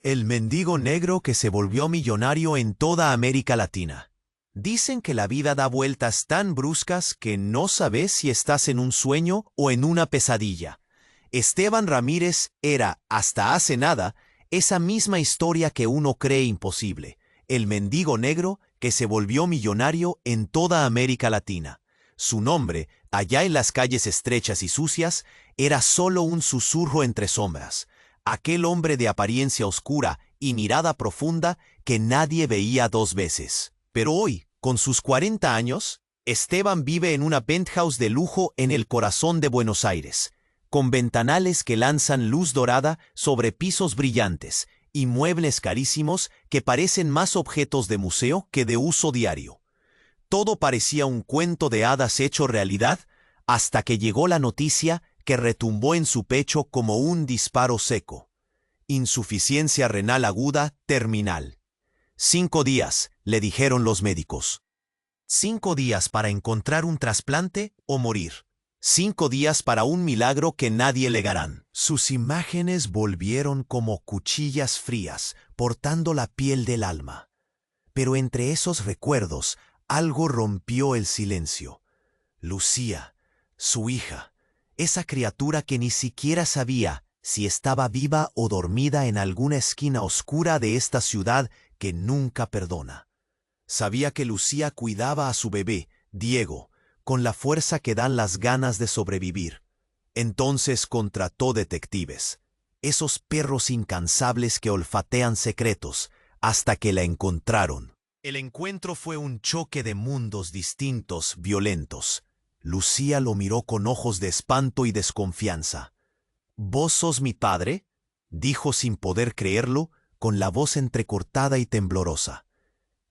El mendigo negro que se volvió millonario en toda América Latina. Dicen que la vida da vueltas tan bruscas que no sabes si estás en un sueño o en una pesadilla. Esteban Ramírez era, hasta hace nada, esa misma historia que uno cree imposible. El mendigo negro que se volvió millonario en toda América Latina. Su nombre, allá en las calles estrechas y sucias, era solo un susurro entre sombras. Aquel hombre de apariencia oscura y mirada profunda que nadie veía dos veces. Pero hoy, con sus 40 años, Esteban vive en una penthouse de lujo en el corazón de Buenos Aires, con ventanales que lanzan luz dorada sobre pisos brillantes y muebles carísimos que parecen más objetos de museo que de uso diario. Todo parecía un cuento de hadas hecho realidad hasta que llegó la noticia que retumbó en su pecho como un disparo seco. Insuficiencia renal aguda terminal. 5 días, le dijeron los médicos. 5 días para encontrar un trasplante o morir. 5 días para un milagro que nadie legarán. Sus imágenes volvieron como cuchillas frías, cortando la piel del alma. Pero entre esos recuerdos, algo rompió el silencio. Lucía, su hija, esa criatura que ni siquiera sabía si estaba viva o dormida en alguna esquina oscura de esta ciudad que nunca perdona. Sabía que Lucía cuidaba a su bebé, Diego, con la fuerza que dan las ganas de sobrevivir. Entonces contrató detectives, esos perros incansables que olfatean secretos, hasta que la encontraron. El encuentro fue un choque de mundos distintos, violentos. Lucía lo miró con ojos de espanto y desconfianza. «¿Vos sos mi padre?», dijo sin poder creerlo, con la voz entrecortada y temblorosa.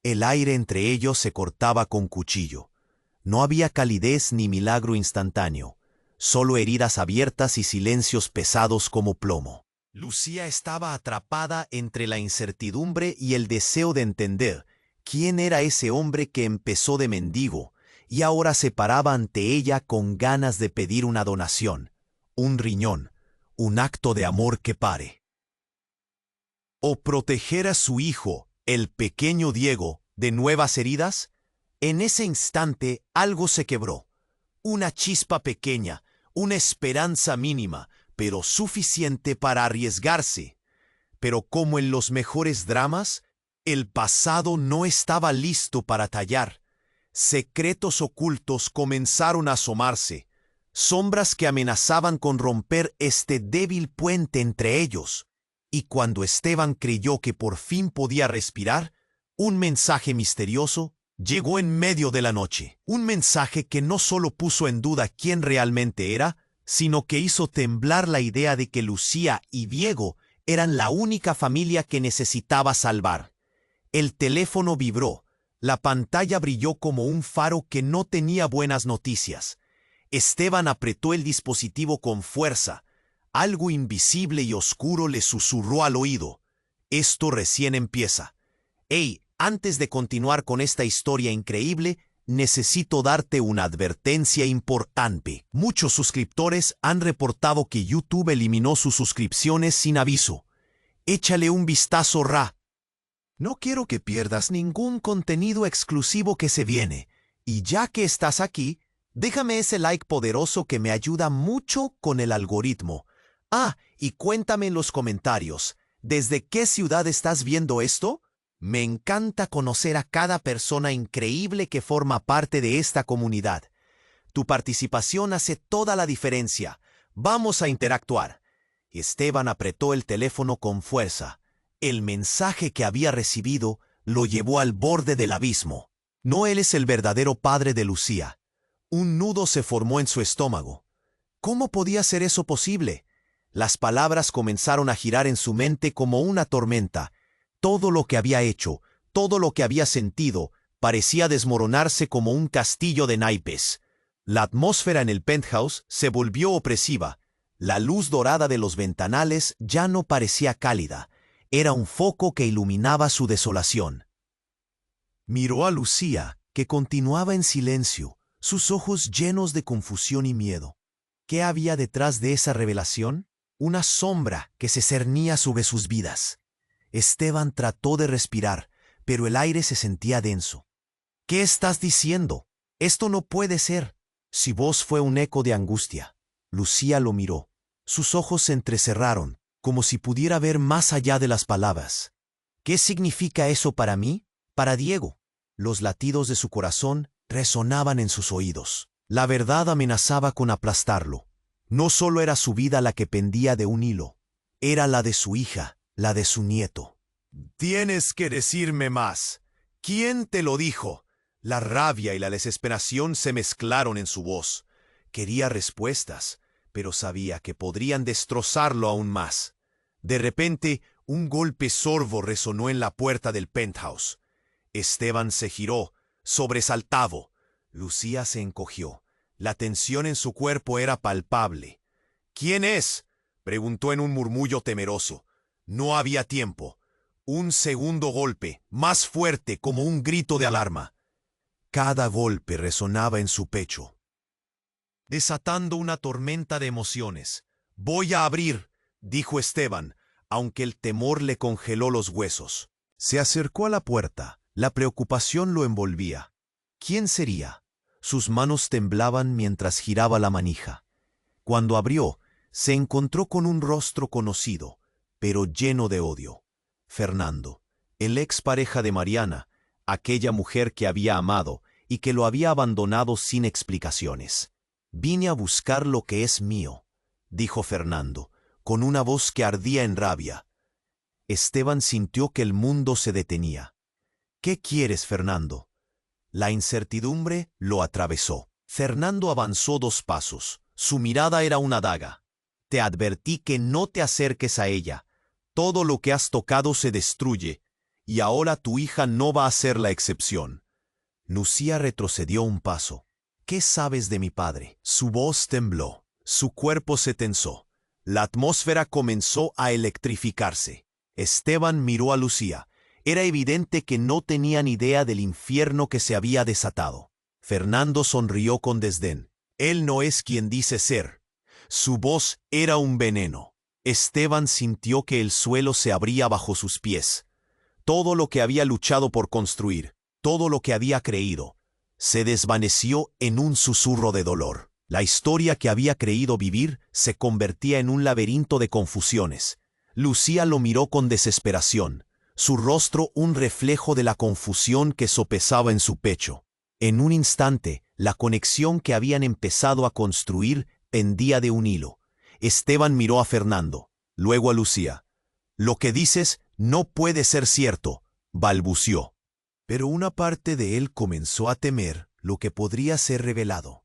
El aire entre ellos se cortaba con cuchillo. No había calidez ni milagro instantáneo, solo heridas abiertas y silencios pesados como plomo. Lucía estaba atrapada entre la incertidumbre y el deseo de entender quién era ese hombre que empezó de mendigo y ahora se paraba ante ella con ganas de pedir una donación, un riñón, un acto de amor que pare. ¿O proteger a su hijo, el pequeño Diego, de nuevas heridas? En ese instante algo se quebró. Una chispa pequeña, una esperanza mínima, pero suficiente para arriesgarse. Pero como en los mejores dramas, el pasado no estaba listo para tallar. Secretos ocultos comenzaron a asomarse, sombras que amenazaban con romper este débil puente entre ellos. Y cuando Esteban creyó que por fin podía respirar, un mensaje misterioso llegó en medio de la noche. Un mensaje que no solo puso en duda quién realmente era, sino que hizo temblar la idea de que Lucía y Diego eran la única familia que necesitaba salvar. El teléfono vibró, la pantalla brilló como un faro que no tenía buenas noticias. Esteban apretó el dispositivo con fuerza. Algo invisible y oscuro le susurró al oído: «Esto recién empieza. Hey, antes de continuar con esta historia increíble, necesito darte una advertencia importante. Muchos suscriptores han reportado que YouTube eliminó sus suscripciones sin aviso. Échale un vistazo, No quiero que pierdas ningún contenido exclusivo que se viene. Y ya que estás aquí, déjame ese like poderoso que me ayuda mucho con el algoritmo. Y cuéntame en los comentarios, ¿desde qué ciudad estás viendo esto? Me encanta conocer a cada persona increíble que forma parte de esta comunidad. Tu participación hace toda la diferencia. Vamos a interactuar». Esteban apretó el teléfono con fuerza. El mensaje que había recibido lo llevó al borde del abismo. No él es el verdadero padre de Lucía. Un nudo se formó en su estómago. ¿Cómo podía ser eso posible? Las palabras comenzaron a girar en su mente como una tormenta. Todo lo que había hecho, todo lo que había sentido, parecía desmoronarse como un castillo de naipes. La atmósfera en el penthouse se volvió opresiva. La luz dorada de los ventanales ya no parecía cálida. Era un foco que iluminaba su desolación. Miró a Lucía, que continuaba en silencio, sus ojos llenos de confusión y miedo. ¿Qué había detrás de esa revelación? Una sombra que se cernía sobre sus vidas. Esteban trató de respirar, pero el aire se sentía denso. ¿Qué estás diciendo? Esto no puede ser. Su voz fue un eco de angustia. Lucía lo miró. Sus ojos se entrecerraron, como si pudiera ver más allá de las palabras. ¿Qué significa eso para mí? Para Diego. Los latidos de su corazón resonaban en sus oídos. La verdad amenazaba con aplastarlo. No solo era su vida la que pendía de un hilo, era la de su hija, la de su nieto. Tienes que decirme más. ¿Quién te lo dijo? La rabia y la desesperación se mezclaron en su voz. Quería respuestas, pero sabía que podrían destrozarlo aún más. De repente, un golpe sordo resonó en la puerta del penthouse. Esteban se giró, sobresaltado. Lucía se encogió. La tensión en su cuerpo era palpable. ¿Quién es?, preguntó en un murmullo temeroso. No había tiempo. Un segundo golpe, más fuerte, como un grito de alarma. Cada golpe resonaba en su pecho, desatando una tormenta de emociones. «Voy a abrir», dijo Esteban, aunque el temor le congeló los huesos. Se acercó a la puerta. La preocupación lo envolvía. ¿Quién sería? Sus manos temblaban mientras giraba la manija. Cuando abrió, se encontró con un rostro conocido, pero lleno de odio. Fernando, el ex pareja de Mariana, aquella mujer que había amado y que lo había abandonado sin explicaciones. «Vine a buscar lo que es mío», dijo Fernando, con una voz que ardía en rabia. Esteban sintió que el mundo se detenía. «¿Qué quieres, Fernando?». La incertidumbre lo atravesó. Fernando avanzó 2 pasos. Su mirada era una daga. «Te advertí que no te acerques a ella. Todo lo que has tocado se destruye, y ahora tu hija no va a ser la excepción». Lucía retrocedió un paso. «¿Qué sabes de mi padre?». Su voz tembló. Su cuerpo se tensó. La atmósfera comenzó a electrificarse. Esteban miró a Lucía. Era evidente que no tenían idea del infierno que se había desatado. Fernando sonrió con desdén. «Él no es quien dice ser». Su voz era un veneno. Esteban sintió que el suelo se abría bajo sus pies. Todo lo que había luchado por construir, todo lo que había creído, se desvaneció en un susurro de dolor. La historia que había creído vivir se convertía en un laberinto de confusiones. Lucía lo miró con desesperación, su rostro un reflejo de la confusión que sopesaba en su pecho. En un instante, la conexión que habían empezado a construir pendía de un hilo. Esteban miró a Fernando, luego a Lucía. «Lo que dices no puede ser cierto», balbució. Pero una parte de él comenzó a temer lo que podría ser revelado.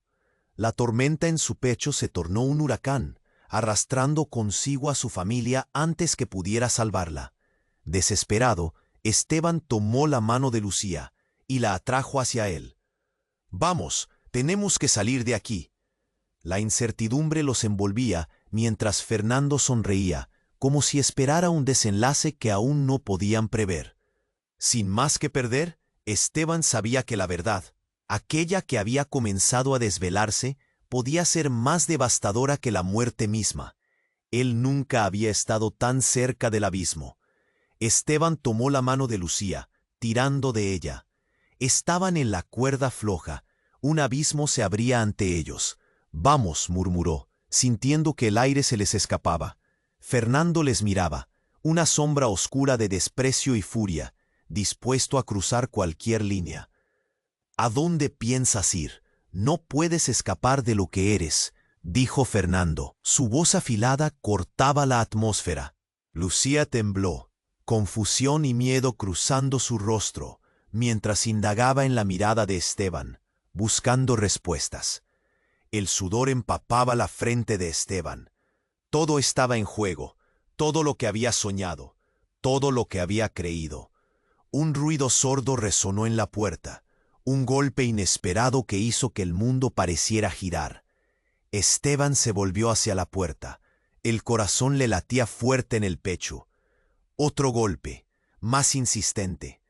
La tormenta en su pecho se tornó un huracán, arrastrando consigo a su familia antes que pudiera salvarla. Desesperado, Esteban tomó la mano de Lucía y la atrajo hacia él. «Vamos, tenemos que salir de aquí». La incertidumbre los envolvía mientras Fernando sonreía, como si esperara un desenlace que aún no podían prever. Sin más que perder, Esteban sabía que la verdad, aquella que había comenzado a desvelarse, podía ser más devastadora que la muerte misma. Él nunca había estado tan cerca del abismo. Esteban tomó la mano de Lucía, tirando de ella. Estaban en la cuerda floja. Un abismo se abría ante ellos. «Vamos», murmuró, sintiendo que el aire se les escapaba. Fernando les miraba, una sombra oscura de desprecio y furia, dispuesto a cruzar cualquier línea. «¿A dónde piensas ir? No puedes escapar de lo que eres», dijo Fernando. Su voz afilada cortaba la atmósfera. Lucía tembló, confusión y miedo cruzando su rostro, mientras indagaba en la mirada de Esteban, buscando respuestas. El sudor empapaba la frente de Esteban. Todo estaba en juego, todo lo que había soñado, todo lo que había creído. Un ruido sordo resonó en la puerta, un golpe inesperado que hizo que el mundo pareciera girar. Esteban se volvió hacia la puerta. El corazón le latía fuerte en el pecho. Otro golpe, más insistente.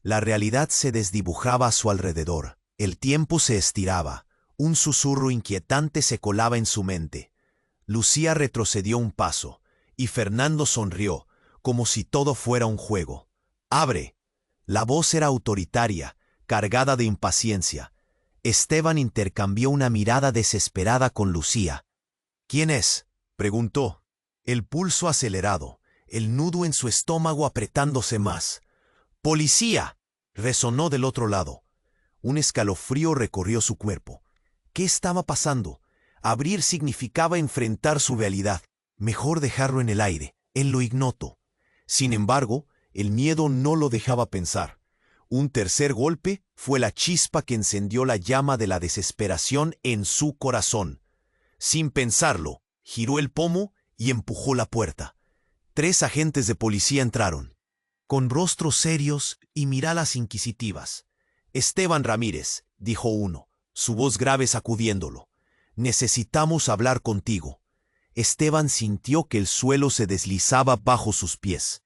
La realidad se desdibujaba a su alrededor. El tiempo se estiraba. Un susurro inquietante se colaba en su mente. Lucía retrocedió un paso, y Fernando sonrió, como si todo fuera un juego. ¡Abre! La voz era autoritaria, cargada de impaciencia. Esteban intercambió una mirada desesperada con Lucía. ¿Quién es?, preguntó, el pulso acelerado, el nudo en su estómago apretándose más. ¡Policía!, resonó del otro lado. Un escalofrío recorrió su cuerpo. ¿Qué estaba pasando? Abrir significaba enfrentar su realidad. Mejor dejarlo en el aire, en lo ignoto. Sin embargo, el miedo no lo dejaba pensar. Un tercer golpe fue la chispa que encendió la llama de la desesperación en su corazón. Sin pensarlo, giró el pomo y empujó la puerta. 3 agentes de policía entraron, con rostros serios y miradas inquisitivas. «Esteban Ramírez», dijo uno, su voz grave sacudiéndolo. «Necesitamos hablar contigo». Esteban sintió que el suelo se deslizaba bajo sus pies.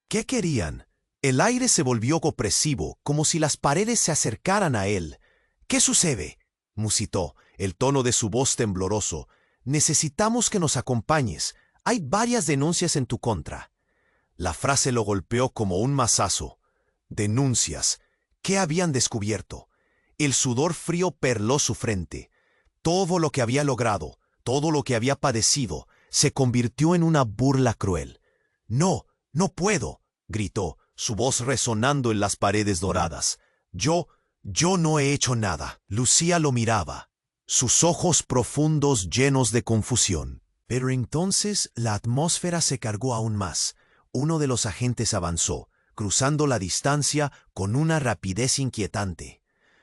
¿Qué querían? El aire se volvió opresivo, como si las paredes se acercaran a él. «¿Qué sucede?», musitó, el tono de su voz tembloroso. «Necesitamos que nos acompañes. Hay varias denuncias en tu contra». La frase lo golpeó como un mazazo. «Denuncias». ¿Qué habían descubierto? El sudor frío perló su frente. Todo lo que había logrado, todo lo que había padecido, se convirtió en una burla cruel. «No, no puedo», gritó, su voz resonando en las paredes doradas. Yo no he hecho nada». Lucía lo miraba, sus ojos profundos llenos de confusión. Pero entonces la atmósfera se cargó aún más. Uno de los agentes avanzó, cruzando la distancia con una rapidez inquietante.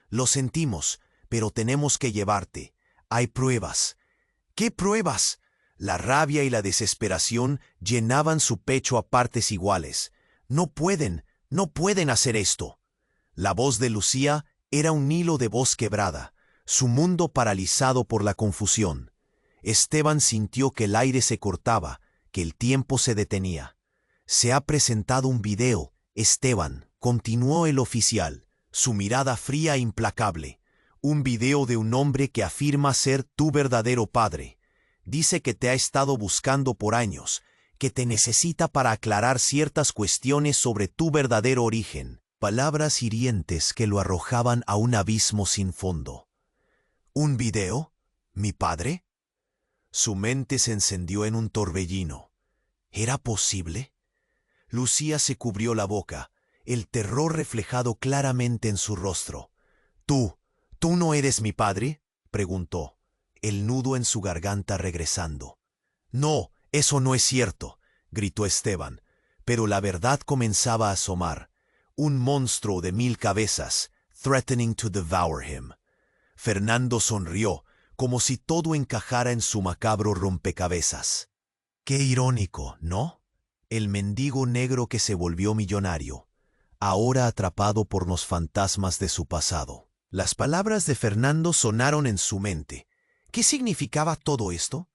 «Lo sentimos, pero tenemos que llevarte. Hay pruebas». «¿Qué pruebas?». La rabia y la desesperación llenaban su pecho a partes iguales. No pueden hacer esto». La voz de Lucía era un hilo de voz quebrada, su mundo paralizado por la confusión. Esteban sintió que el aire se cortaba, que el tiempo se detenía. «Se ha presentado un video, Esteban», continuó el oficial, su mirada fría e implacable. «Un video de un hombre que afirma ser tu verdadero padre. Dice que te ha estado buscando por años, que te necesita para aclarar ciertas cuestiones sobre tu verdadero origen». Palabras hirientes que lo arrojaban a un abismo sin fondo. «¿Un video? ¿Mi padre?». Su mente se encendió en un torbellino. ¿Era posible? Lucía se cubrió la boca, el terror reflejado claramente en su rostro. ¿Tú no eres mi padre?», preguntó, el nudo en su garganta regresando. «No, eso no es cierto», gritó Esteban, pero la verdad comenzaba a asomar. Un monstruo de 1000 cabezas, threatening to devour him. Fernando sonrió, como si todo encajara en su macabro rompecabezas. Qué irónico, ¿no? El mendigo negro que se volvió millonario, ahora atrapado por los fantasmas de su pasado. Las palabras de Fernando sonaron en su mente. ¿Qué significaba todo esto?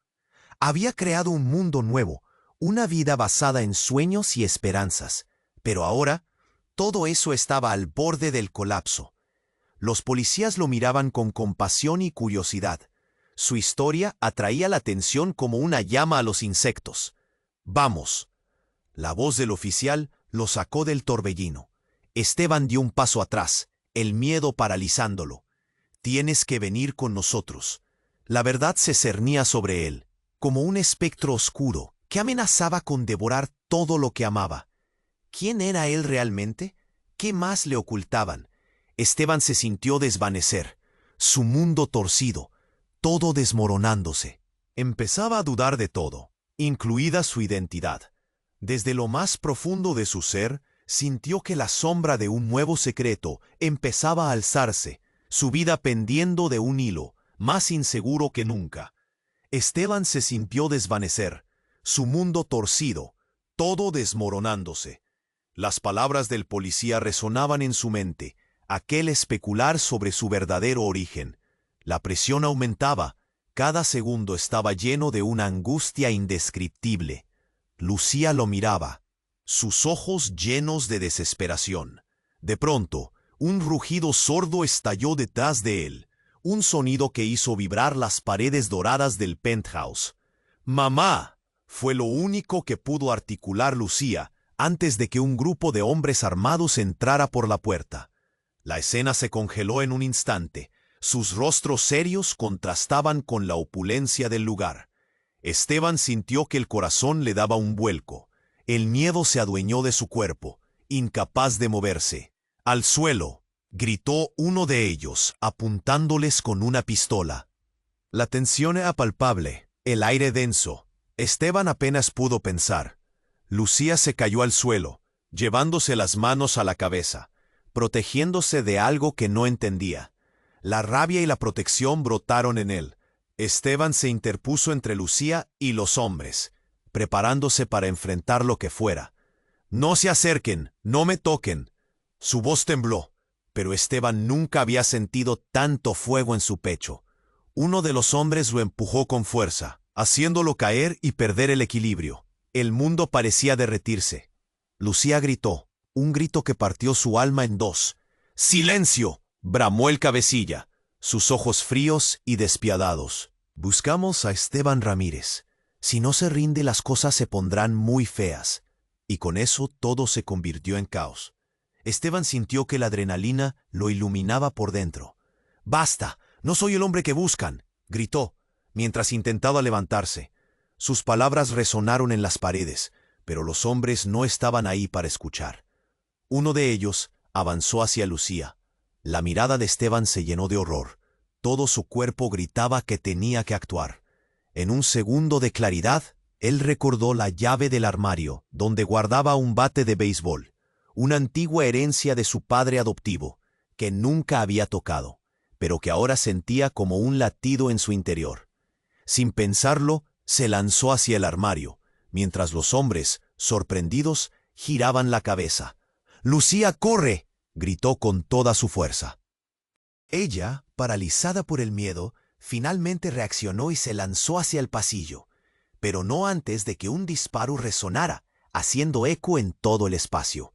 Había creado un mundo nuevo, una vida basada en sueños y esperanzas, pero ahora todo eso estaba al borde del colapso. Los policías lo miraban con compasión y curiosidad. Su historia atraía la atención como una llama a los insectos. «Vamos». La voz del oficial lo sacó del torbellino. Esteban dio un paso atrás, el miedo paralizándolo. «Tienes que venir con nosotros». La verdad se cernía sobre él, como un espectro oscuro que amenazaba con devorar todo lo que amaba. ¿Quién era él realmente? ¿Qué más le ocultaban? Esteban se sintió desvanecer, su mundo torcido, todo desmoronándose. Empezaba a dudar de todo, incluida su identidad. Desde lo más profundo de su ser, sintió que la sombra de un nuevo secreto empezaba a alzarse, su vida pendiendo de un hilo, más inseguro que nunca. Esteban se sintió desvanecer, su mundo torcido, todo desmoronándose. Las palabras del policía resonaban en su mente, aquel especular sobre su verdadero origen. La presión aumentaba, cada segundo estaba lleno de una angustia indescriptible. Lucía lo miraba, sus ojos llenos de desesperación. De pronto, un rugido sordo estalló detrás de él, un sonido que hizo vibrar las paredes doradas del penthouse. «¡Mamá!», fue lo único que pudo articular Lucía, antes de que un grupo de hombres armados entrara por la puerta. La escena se congeló en un instante. Sus rostros serios contrastaban con la opulencia del lugar. Esteban sintió que el corazón le daba un vuelco. El miedo se adueñó de su cuerpo, incapaz de moverse. ¡Al suelo!, gritó uno de ellos, apuntándoles con una pistola. La tensión era palpable, el aire denso. Esteban apenas pudo pensar. Lucía se cayó al suelo, llevándose las manos a la cabeza, protegiéndose de algo que no entendía. La rabia y la protección brotaron en él. Esteban se interpuso entre Lucía y los hombres, preparándose para enfrentar lo que fuera. «No se acerquen, no me toquen». Su voz tembló, pero Esteban nunca había sentido tanto fuego en su pecho. Uno de los hombres lo empujó con fuerza, haciéndolo caer y perder el equilibrio. El mundo parecía derretirse. Lucía gritó, un grito que partió su alma en dos. «¡Silencio!», bramó el cabecilla, sus ojos fríos y despiadados. «Buscamos a Esteban Ramírez. Si no se rinde, las cosas se pondrán muy feas». Y con eso todo se convirtió en caos. Esteban sintió que la adrenalina lo iluminaba por dentro. «¡Basta! ¡No soy el hombre que buscan!», gritó, mientras intentaba levantarse. Sus palabras resonaron en las paredes, pero los hombres no estaban ahí para escuchar. Uno de ellos avanzó hacia Lucía. La mirada de Esteban se llenó de horror. Todo su cuerpo gritaba que tenía que actuar. En un segundo de claridad, él recordó la llave del armario, donde guardaba un bate de béisbol, una antigua herencia de su padre adoptivo, que nunca había tocado, pero que ahora sentía como un latido en su interior. Sin pensarlo, se lanzó hacia el armario, mientras los hombres, sorprendidos, giraban la cabeza. «¡Lucía, corre!», gritó con toda su fuerza. Ella, paralizada por el miedo, finalmente reaccionó y se lanzó hacia el pasillo, pero no antes de que un disparo resonara, haciendo eco en todo el espacio.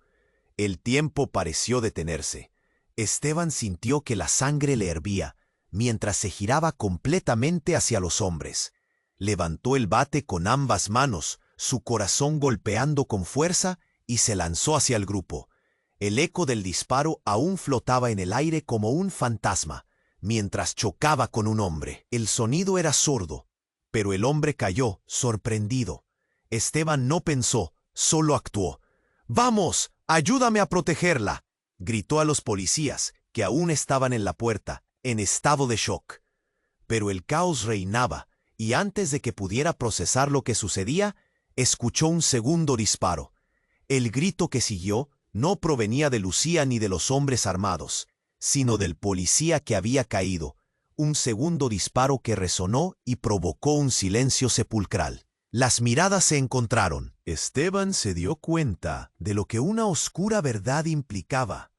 El tiempo pareció detenerse. Esteban sintió que la sangre le hervía, mientras se giraba completamente hacia los hombres. Levantó el bate con ambas manos, su corazón golpeando con fuerza, y se lanzó hacia el grupo. El eco del disparo aún flotaba en el aire como un fantasma, mientras chocaba con un hombre. El sonido era sordo, pero el hombre cayó, sorprendido. Esteban no pensó, solo actuó. «¡Vamos! ¡Ayúdame a protegerla!», gritó a los policías, que aún estaban en la puerta, en estado de shock. Pero el caos reinaba, y antes de que pudiera procesar lo que sucedía, escuchó un segundo disparo. El grito que siguió no provenía de Lucía ni de los hombres armados, sino del policía que había caído. Un segundo disparo que resonó y provocó un silencio sepulcral. Las miradas se encontraron. Esteban se dio cuenta de lo que una oscura verdad implicaba.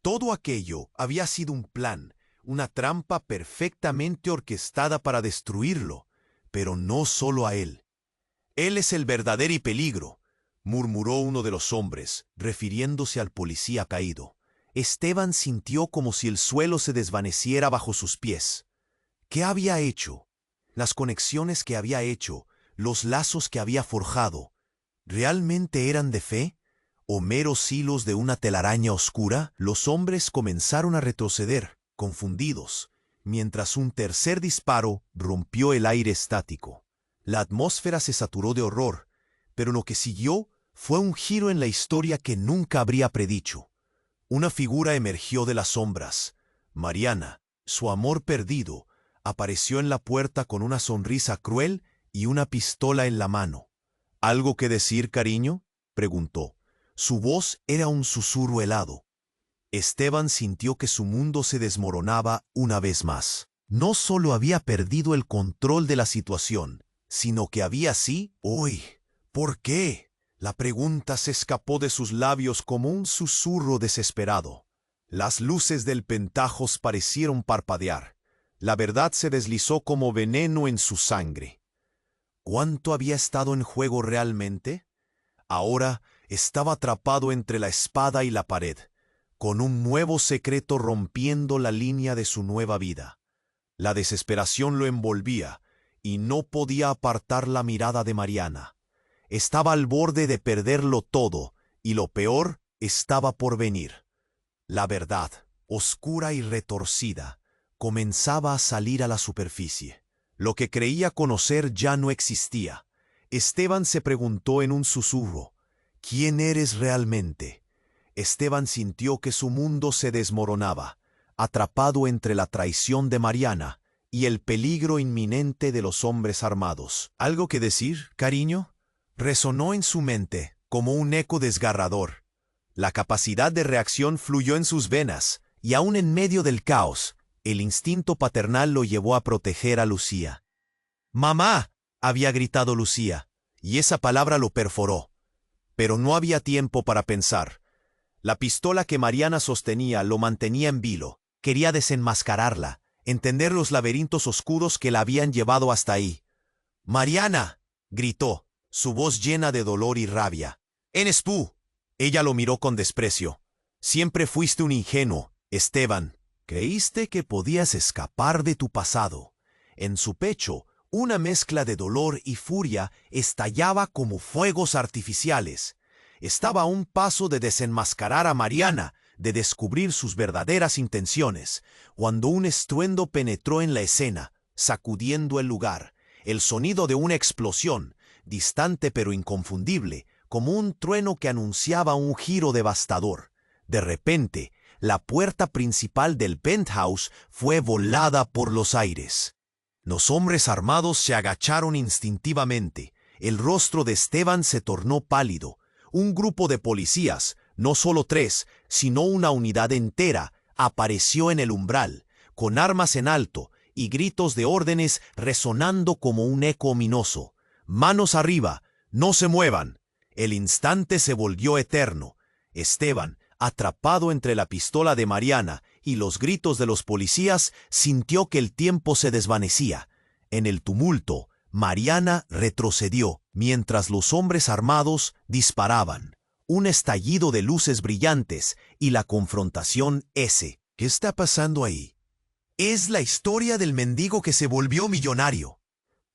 Todo aquello había sido un plan, una trampa perfectamente orquestada para destruirlo, pero no solo a él. «Él es el verdadero peligro», murmuró uno de los hombres, refiriéndose al policía caído. Esteban sintió como si el suelo se desvaneciera bajo sus pies. ¿Qué había hecho? Las conexiones que había hecho, los lazos que había forjado, ¿realmente eran de fe? ¿O meros hilos de una telaraña oscura? Los hombres comenzaron a retroceder, confundidos, mientras un tercer disparo rompió el aire estático. La atmósfera se saturó de horror, pero lo que siguió fue un giro en la historia que nunca habría predicho. Una figura emergió de las sombras. Mariana, su amor perdido, apareció en la puerta con una sonrisa cruel y una pistola en la mano. «¿Algo que decir, cariño?», preguntó. Su voz era un susurro helado. Esteban sintió que su mundo se desmoronaba una vez más. No solo había perdido el control de la situación, sino que había «¡Uy! ¿Por qué?». La pregunta se escapó de sus labios como un susurro desesperado. Las luces del Pentajos parecieron parpadear. La verdad se deslizó como veneno en su sangre. ¿Cuánto había estado en juego realmente? Ahora estaba atrapado entre la espada y la pared, con un nuevo secreto rompiendo la línea de su nueva vida. La desesperación lo envolvía y no podía apartar la mirada de Mariana. Estaba al borde de perderlo todo, Y lo peor estaba por venir. La verdad, oscura y retorcida, comenzaba a salir a la superficie. Lo que creía conocer ya no existía. Esteban se preguntó en un susurro, ¿quién eres realmente? Esteban sintió que su mundo se desmoronaba, atrapado entre la traición de Mariana y el peligro inminente de los hombres armados. ¿Algo que decir, cariño? Resonó en su mente como un eco desgarrador. La capacidad de reacción fluyó en sus venas, y aún en medio del caos, el instinto paternal lo llevó a proteger a Lucía. ¡Mamá!, había gritado Lucía, y esa palabra lo perforó. Pero no había tiempo para pensar. La pistola que Mariana sostenía lo mantenía en vilo. Quería desenmascararla, entender los laberintos oscuros que la habían llevado hasta ahí. ¡Mariana!, gritó, su voz llena de dolor y rabia. ¡Eres tú! Ella lo miró con desprecio. Siempre fuiste un ingenuo, Esteban. Creíste que podías escapar de tu pasado. En su pecho, una mezcla de dolor y furia estallaba como fuegos artificiales. Estaba a un paso de desenmascarar a Mariana, de descubrir sus verdaderas intenciones, cuando un estruendo penetró en la escena, sacudiendo el lugar. El sonido de una explosión, distante pero inconfundible, como un trueno que anunciaba un giro devastador. De repente, la puerta principal del penthouse fue volada por los aires. Los hombres armados se agacharon instintivamente. El rostro de Esteban se tornó pálido. Un grupo de policías, no solo 3, sino una unidad entera, apareció en el umbral, con armas en alto y gritos de órdenes resonando como un eco ominoso. ¡Manos arriba! ¡No se muevan! El instante se volvió eterno. Esteban, atrapado entre la pistola de Mariana y los gritos de los policías, sintió que el tiempo se desvanecía. En el tumulto, Mariana retrocedió, mientras los hombres armados disparaban. Un estallido de luces brillantes y la confrontación ese. ¿Qué está pasando ahí? Es la historia del mendigo que se volvió millonario.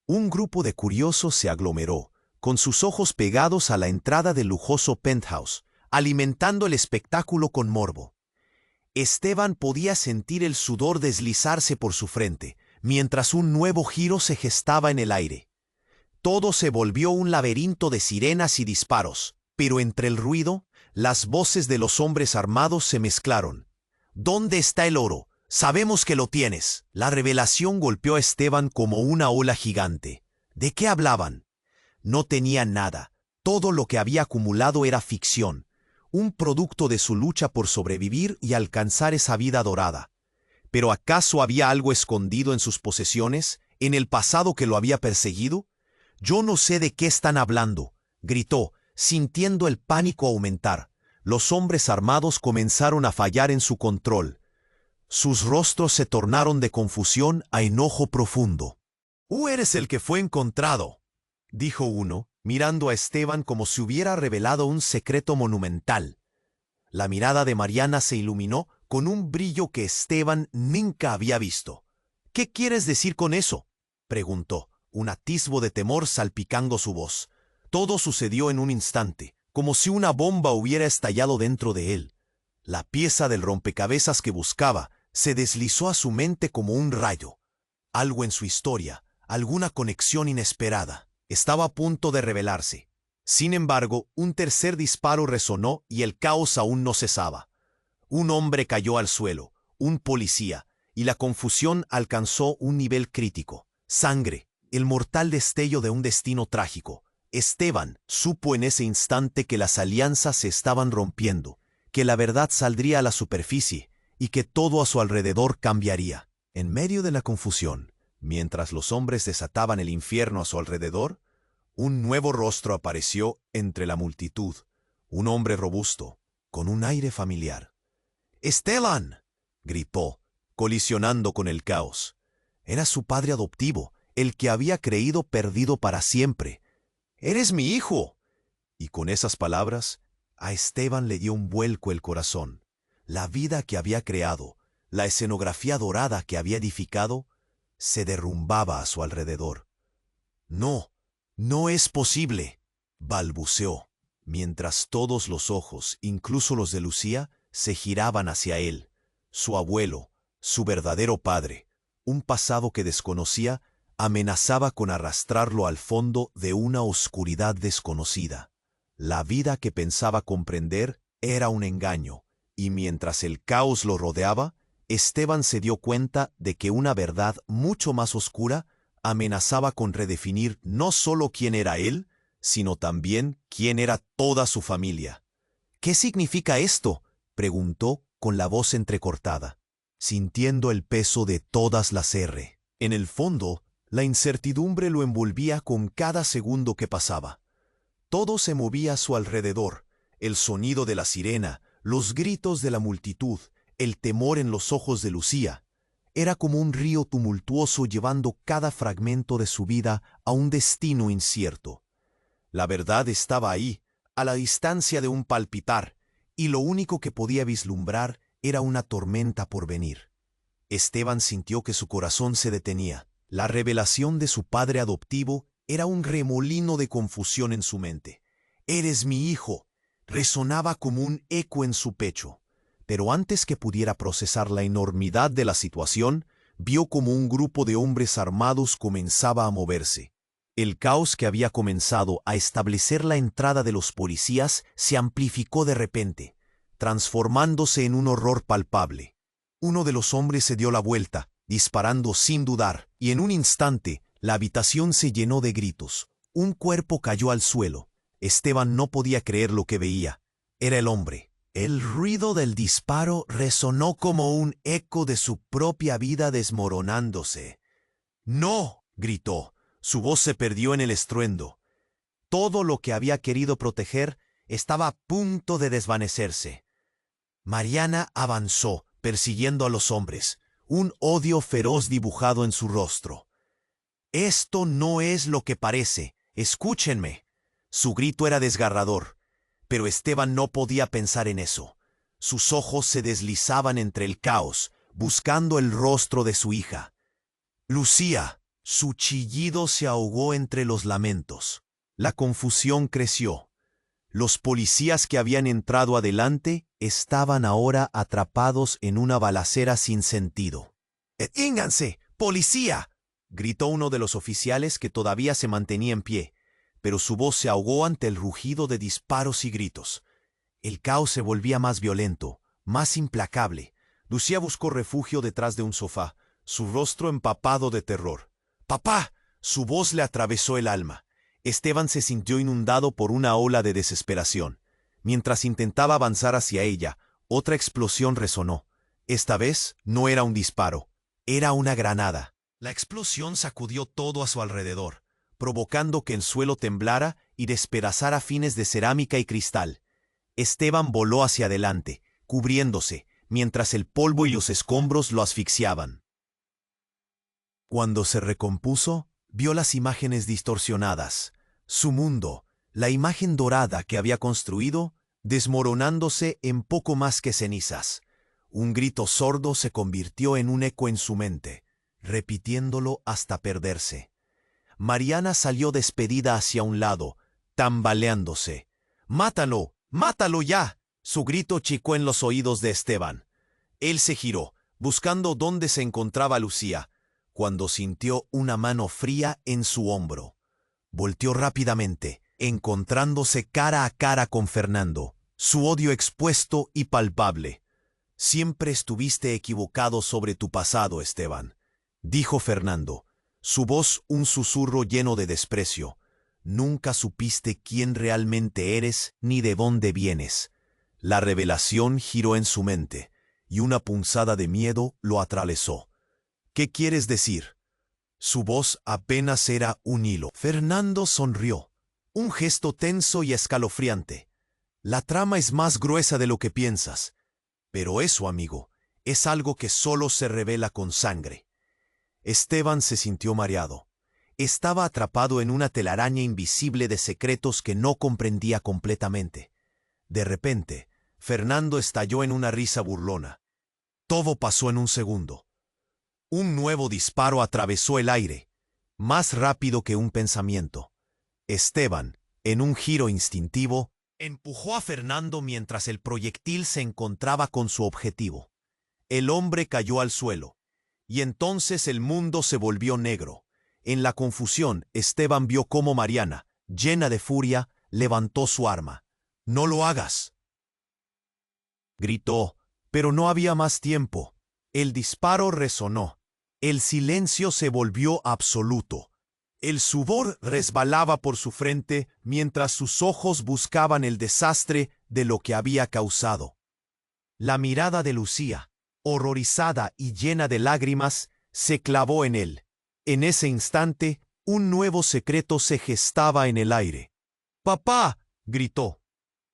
Un grupo de curiosos se aglomeró, con sus ojos pegados a la entrada del lujoso penthouse, alimentando el espectáculo con morbo. Esteban podía sentir el sudor deslizarse por su frente, mientras un nuevo giro se gestaba en el aire. Todo se volvió un laberinto de sirenas y disparos, pero entre el ruido, las voces de los hombres armados se mezclaron. ¿Dónde está el oro? Sabemos que lo tienes. La revelación golpeó a Esteban como una ola gigante. ¿De qué hablaban? No tenía nada. Todo lo que había acumulado era ficción, un producto de su lucha por sobrevivir y alcanzar esa vida dorada. ¿Pero acaso había algo escondido en sus posesiones, en el pasado que lo había perseguido? «Yo no sé de qué están hablando», gritó, sintiendo el pánico aumentar. Los hombres armados comenzaron a fallar en su control. Sus rostros se tornaron de confusión a enojo profundo. «Tú eres el que fue encontrado», dijo uno, mirando a Esteban como si hubiera revelado un secreto monumental. La mirada de Mariana se iluminó con un brillo que Esteban nunca había visto. «¿Qué quieres decir con eso?», preguntó, un atisbo de temor salpicando su voz. Todo sucedió en un instante, como si una bomba hubiera estallado dentro de él. La pieza del rompecabezas que buscaba se deslizó a su mente como un rayo. Algo en su historia, alguna conexión inesperada, estaba a punto de revelarse. Sin embargo, un tercer disparo resonó y el caos aún no cesaba. Un hombre cayó al suelo, un policía, y la confusión alcanzó un nivel crítico. Sangre, el mortal destello de un destino trágico. Esteban supo en ese instante que las alianzas se estaban rompiendo, que la verdad saldría a la superficie y que todo a su alrededor cambiaría. En medio de la confusión, mientras los hombres desataban el infierno a su alrededor, un nuevo rostro apareció entre la multitud, un hombre robusto, con un aire familiar. «¡Esteban!», gritó, colisionando con el caos. Era su padre adoptivo, el que había creído perdido para siempre. «¡Eres mi hijo!». Y con esas palabras, a Esteban le dio un vuelco el corazón. La vida que había creado, la escenografía dorada que había edificado, se derrumbaba a su alrededor. «No, no es posible», balbuceó. mientras todos los ojos, incluso los de Lucía, se giraban hacia él, su abuelo, su verdadero padre. Un pasado que desconocía amenazaba con arrastrarlo al fondo de una oscuridad desconocida. La vida que pensaba comprender era un engaño, y mientras el caos lo rodeaba, Esteban se dio cuenta de que una verdad mucho más oscura amenazaba con redefinir no solo quién era él, sino también quién era toda su familia. ¿Qué significa esto?, preguntó con la voz entrecortada, sintiendo el peso de todas las R. En el fondo, la incertidumbre lo envolvía con cada segundo que pasaba. Todo se movía a su alrededor: el sonido de la sirena, los gritos de la multitud, el temor en los ojos de Lucía. Era como un río tumultuoso llevando cada fragmento de su vida a un destino incierto. La verdad estaba ahí, a la distancia de un palpitar, y lo único que podía vislumbrar era una tormenta por venir. Esteban sintió que su corazón se detenía. La revelación de su padre adoptivo era un remolino de confusión en su mente. «Eres mi hijo», resonaba como un eco en su pecho. Pero antes que pudiera procesar la enormidad de la situación, vio como un grupo de hombres armados comenzaba a moverse. El caos que había comenzado a establecer la entrada de los policías se amplificó de repente, transformándose en un horror palpable. Uno de los hombres se dio la vuelta, disparando sin dudar, y en un instante la habitación se llenó de gritos. Un cuerpo cayó al suelo. Esteban no podía creer lo que veía. Era el hombre. El ruido del disparo resonó como un eco de su propia vida desmoronándose. «¡No!», gritó. Su voz se perdió en el estruendo. Todo lo que había querido proteger estaba a punto de desvanecerse. Mariana avanzó, persiguiendo a los hombres, un odio feroz dibujado en su rostro. «Esto no es lo que parece. Escúchenme». Su grito era desgarrador, pero Esteban no podía pensar en eso. Sus ojos se deslizaban entre el caos, buscando el rostro de su hija. «Lucía». Su chillido se ahogó entre los lamentos. La confusión creció. Los policías que habían entrado adelante estaban ahora atrapados en una balacera sin sentido. «¡Detínganse, policía!», gritó uno de los oficiales que todavía se mantenía en pie, pero su voz se ahogó ante el rugido de disparos y gritos. El caos se volvía más violento, más implacable. Lucía buscó refugio detrás de un sofá, su rostro empapado de terror. «¡Papá!». Su voz le atravesó el alma. Esteban se sintió inundado por una ola de desesperación. Mientras intentaba avanzar hacia ella, otra explosión resonó. Esta vez no era un disparo, era una granada. La explosión sacudió todo a su alrededor, provocando que el suelo temblara y despedazara fines de cerámica y cristal. Esteban voló hacia adelante, cubriéndose, mientras el polvo y los escombros lo asfixiaban. Cuando se recompuso, vio las imágenes distorsionadas. Su mundo, la imagen dorada que había construido, desmoronándose en poco más que cenizas. Un grito sordo se convirtió en un eco en su mente, repitiéndolo hasta perderse. Mariana salió despedida hacia un lado, tambaleándose. «¡Mátalo! ¡Mátalo ya!». Su grito chicó en los oídos de Esteban. Él se giró, buscando dónde se encontraba Lucía, cuando sintió una mano fría en su hombro. Volteó rápidamente, encontrándose cara a cara con Fernando, su odio expuesto y palpable. «Siempre estuviste equivocado sobre tu pasado, Esteban», dijo Fernando, su voz un susurro lleno de desprecio. «Nunca supiste quién realmente eres ni de dónde vienes». La revelación giró en su mente, y una punzada de miedo lo atravesó. «¿Qué quieres decir?». Su voz apenas era un hilo. Fernando sonrió, un gesto tenso y escalofriante. «La trama es más gruesa de lo que piensas. Pero eso, amigo, es algo que solo se revela con sangre». Esteban se sintió mareado. Estaba atrapado en una telaraña invisible de secretos que no comprendía completamente. De repente, Fernando estalló en una risa burlona. Todo pasó en un segundo. Un nuevo disparo atravesó el aire, más rápido que un pensamiento. Esteban, en un giro instintivo, Empujó a Fernando mientras el proyectil se encontraba con su objetivo. El hombre cayó al suelo, y entonces el mundo se volvió negro. En la confusión, Esteban vio cómo Mariana, llena de furia, levantó su arma. «¡No lo hagas!», gritó, pero no había más tiempo. El disparo resonó. El silencio se volvió absoluto. El sudor resbalaba por su frente mientras sus ojos buscaban el desastre de lo que había causado. La mirada de Lucía, horrorizada y llena de lágrimas, se clavó en él. En ese instante, un nuevo secreto se gestaba en el aire. «¡Papá!», gritó.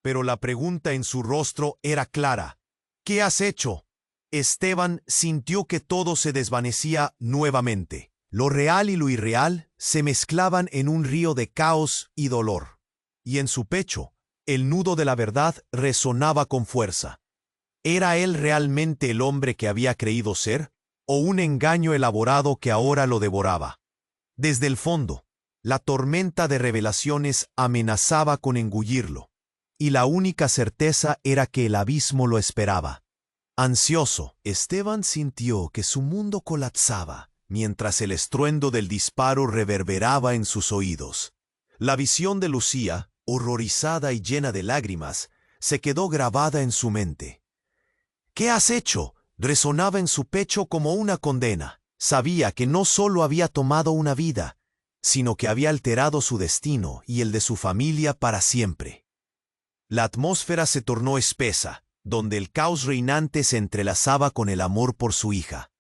Pero la pregunta en su rostro era clara. «¿Qué has hecho?». Esteban sintió que todo se desvanecía nuevamente. Lo real y lo irreal se mezclaban en un río de caos y dolor. Y en su pecho, el nudo de la verdad resonaba con fuerza. ¿Era él realmente el hombre que había creído ser? ¿O un engaño elaborado que ahora lo devoraba? Desde el fondo, la tormenta de revelaciones amenazaba con engullirlo. Y la única certeza era que el abismo lo esperaba. Ansioso, Esteban sintió que su mundo colapsaba, mientras el estruendo del disparo reverberaba en sus oídos. La visión de Lucía, horrorizada y llena de lágrimas, se quedó grabada en su mente. «¿Qué has hecho?», resonaba en su pecho como una condena. Sabía que no solo había tomado una vida, sino que había alterado su destino y el de su familia para siempre. La atmósfera se tornó espesa, donde el caos reinante se entrelazaba con el amor por su hija.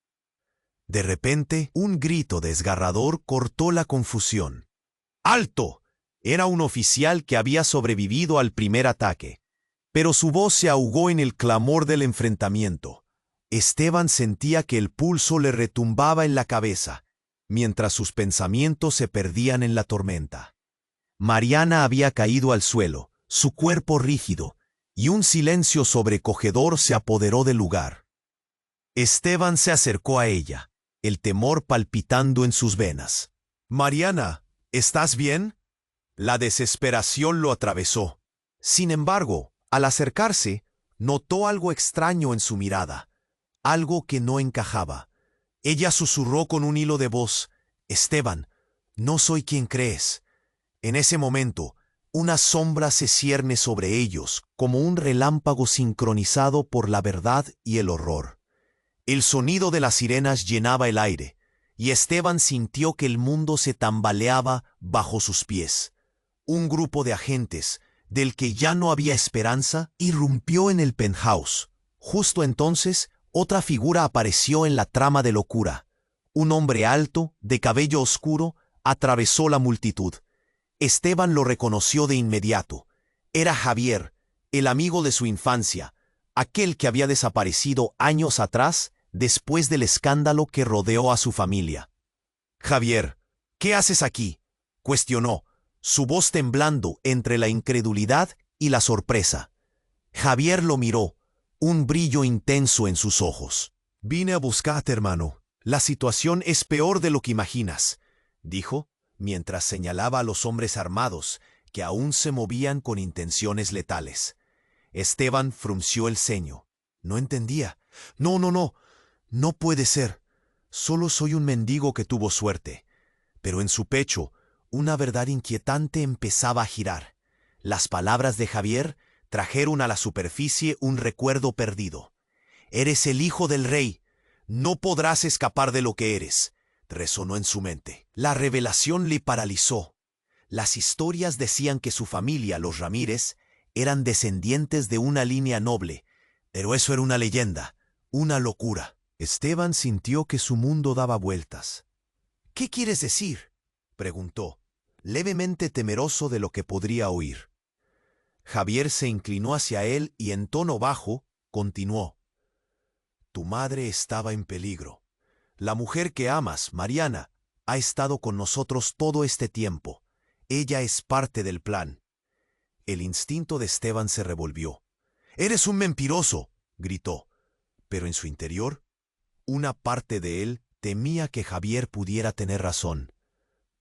De repente, un grito desgarrador cortó la confusión. «¡Alto!». Era un oficial que había sobrevivido al primer ataque, pero su voz se ahogó en el clamor del enfrentamiento. Esteban sentía que el pulso le retumbaba en la cabeza, mientras sus pensamientos se perdían en la tormenta. Mariana había caído al suelo, su cuerpo rígido, y un silencio sobrecogedor se apoderó del lugar. Esteban se acercó a ella, el temor palpitando en sus venas. «Mariana, ¿estás bien?». La desesperación lo atravesó. Sin embargo, al acercarse, notó algo extraño en su mirada, algo que no encajaba. Ella susurró con un hilo de voz: «Esteban, no soy quien crees». En ese momento, una sombra se cierne sobre ellos, como un relámpago sincronizado por la verdad y el horror. El sonido de las sirenas llenaba el aire, y Esteban sintió que el mundo se tambaleaba bajo sus pies. Un grupo de agentes, del que ya no había esperanza, irrumpió en el penthouse. Justo entonces, otra figura apareció en la trama de locura. Un hombre alto, de cabello oscuro, atravesó la multitud. Esteban lo reconoció de inmediato. Era Javier, el amigo de su infancia, aquel que había desaparecido años atrás después del escándalo que rodeó a su familia. «Javier, ¿qué haces aquí?», cuestionó, su voz temblando entre la incredulidad y la sorpresa. Javier lo miró, un brillo intenso en sus ojos. «Vine a buscarte, hermano. La situación es peor de lo que imaginas», dijo, mientras señalaba a los hombres armados que aún se movían con intenciones letales. Esteban frunció el ceño. No entendía. «No, no puede ser. Solo soy un mendigo que tuvo suerte». Pero en su pecho, una verdad inquietante empezaba a girar. Las palabras de Javier trajeron a la superficie un recuerdo perdido. «Eres el hijo del rey. No podrás escapar de lo que eres», resonó en su mente. La revelación le paralizó. Las historias decían que su familia, los Ramírez, eran descendientes de una línea noble, pero eso era una leyenda, una locura. Esteban sintió que su mundo daba vueltas. «¿Qué quieres decir?», preguntó, levemente temeroso de lo que podría oír. Javier se inclinó hacia él y en tono bajo continuó: «Tu madre estaba en peligro. La mujer que amas, Mariana, ha estado con nosotros todo este tiempo. Ella es parte del plan». El instinto de Esteban se revolvió. «¡Eres un mentiroso!», gritó, pero en su interior, una parte de él temía que Javier pudiera tener razón.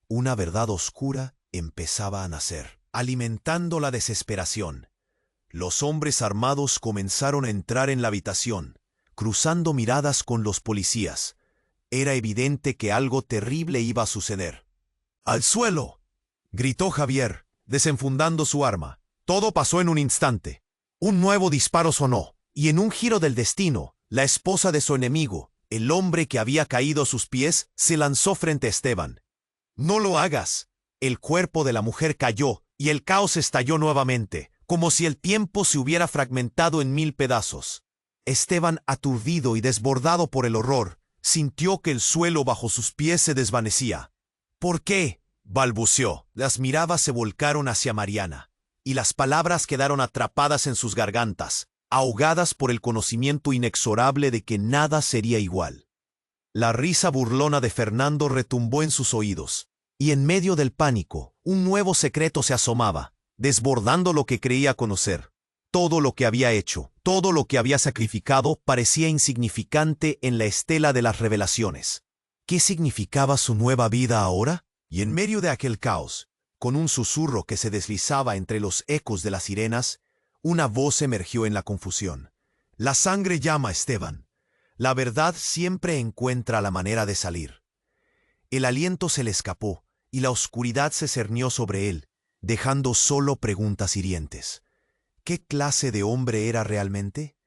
Una verdad oscura empezaba a nacer, alimentando la desesperación. Los hombres armados comenzaron a entrar en la habitación, cruzando miradas con los policías. Era evidente que algo terrible iba a suceder. ¡Al suelo!, gritó Javier, desenfundando su arma. Todo pasó en un instante. Un nuevo disparo sonó, y en un giro del destino, la esposa de su enemigo, el hombre que había caído a sus pies, se lanzó frente a Esteban. «¡No lo hagas!». El cuerpo de la mujer cayó, y el caos estalló nuevamente, como si el tiempo se hubiera fragmentado en 1000 pedazos. Esteban, aturdido y desbordado por el horror, sintió que el suelo bajo sus pies se desvanecía. «¿Por qué?», balbuceó. Las miradas se volcaron hacia Mariana, y las palabras quedaron atrapadas en sus gargantas, ahogadas por el conocimiento inexorable de que nada sería igual. La risa burlona de Fernando retumbó en sus oídos, y en medio del pánico, un nuevo secreto se asomaba, desbordando lo que creía conocer. Todo lo que había hecho, todo lo que había sacrificado, parecía insignificante en la estela de las revelaciones. ¿Qué significaba su nueva vida ahora? Y en medio de aquel caos, con un susurro que se deslizaba entre los ecos de las sirenas, una voz emergió en la confusión. «La sangre llama, Esteban. La verdad siempre encuentra la manera de salir». El aliento se le escapó, y la oscuridad se cernió sobre él, dejando solo preguntas hirientes. ¿Qué clase de hombre era realmente?